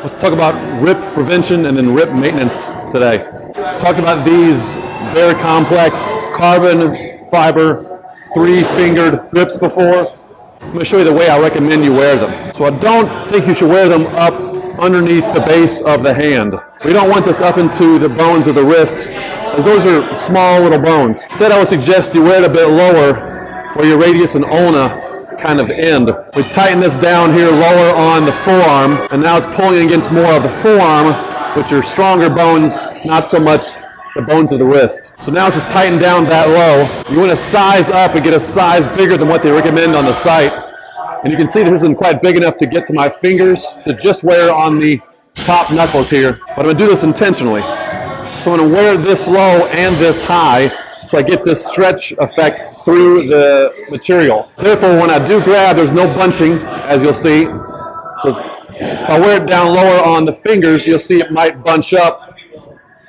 Let's talk about rip prevention and then rip maintenance today. We've talked about these bare complex carbon fiber 3-fingered grips before. I'm going to show you the way I recommend you wear them. So I don't think you should wear them up underneath the base of the hand. We don't want this up into the bones of the wrist, as those are small little bones. Instead, I would suggest you wear it a bit lower where your radius and ulna kind of end. We tighten this down here lower on the forearm, and now it's pulling against more of the forearm, which are stronger bones, not so much the bones of the wrist. So now it's just tightened down that low. You want to size up and get a size bigger than what they recommend on the site. And you can see this isn't quite big enough to get to my fingers to just wear on the top knuckles here, but I'm going to do this intentionally. So I'm going to wear this low and this high, so I get this stretch effect through the material. Therefore, when I do grab, there's no bunching, as you'll see. So if I wear it down lower on the fingers, you'll see it might bunch up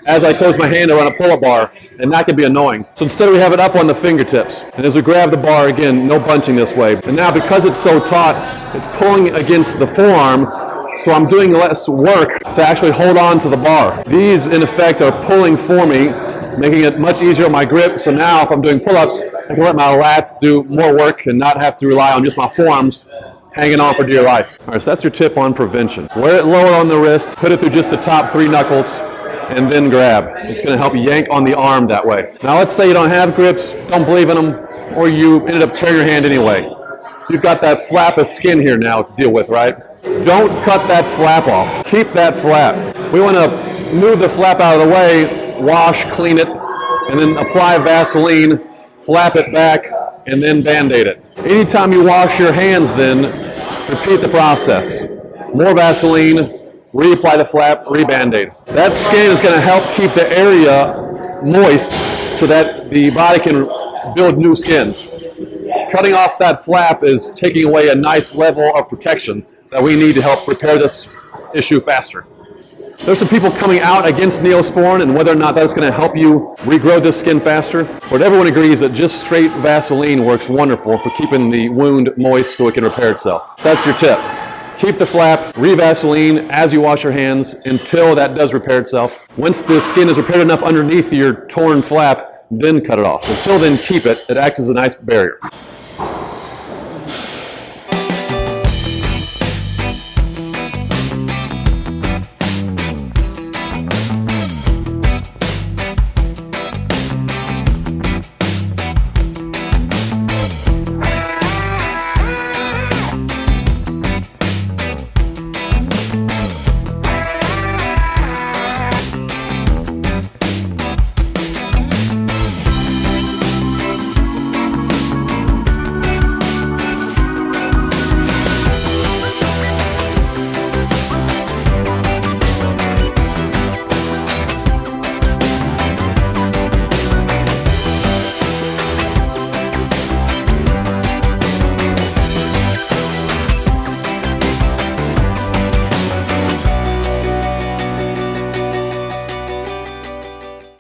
as I close my hand around a pull-up bar, and that can be annoying. So instead we have it up on the fingertips. And as we grab the bar, again, no bunching this way. And now because it's so taut, it's pulling against the forearm, so I'm doing less work to actually hold on to the bar. These, in effect, are pulling for me, making it much easier on my grip. So now if I'm doing pull-ups, I can let my lats do more work and not have to rely on just my forearms hanging on for dear life. All right, so that's your tip on prevention. Wear it lower on the wrist, put it through just the top 3 knuckles, and then grab. It's going to help yank on the arm that way. Now let's say you don't have grips, don't believe in them, or you ended up tearing your hand anyway. You've got that flap of skin here now to deal with, right? Don't cut that flap off. Keep that flap. We want to move the flap out of the way, wash, clean it, and then apply Vaseline, flap it back, and then Band-Aid it. Anytime you wash your hands then, repeat the process. More Vaseline, reapply the flap, re-Band-Aid. That skin is going to help keep the area moist so that the body can build new skin. Cutting off that flap is taking away a nice level of protection that we need to help repair this issue faster. There's some people coming out against Neosporin and whether or not that's going to help you regrow this skin faster, but everyone agrees that just straight Vaseline works wonderful for keeping the wound moist so it can repair itself. So that's your tip. Keep the flap, re-Vaseline as you wash your hands until that does repair itself. Once the skin is repaired enough underneath your torn flap, then cut it off. Until then, keep it. It acts as a nice barrier.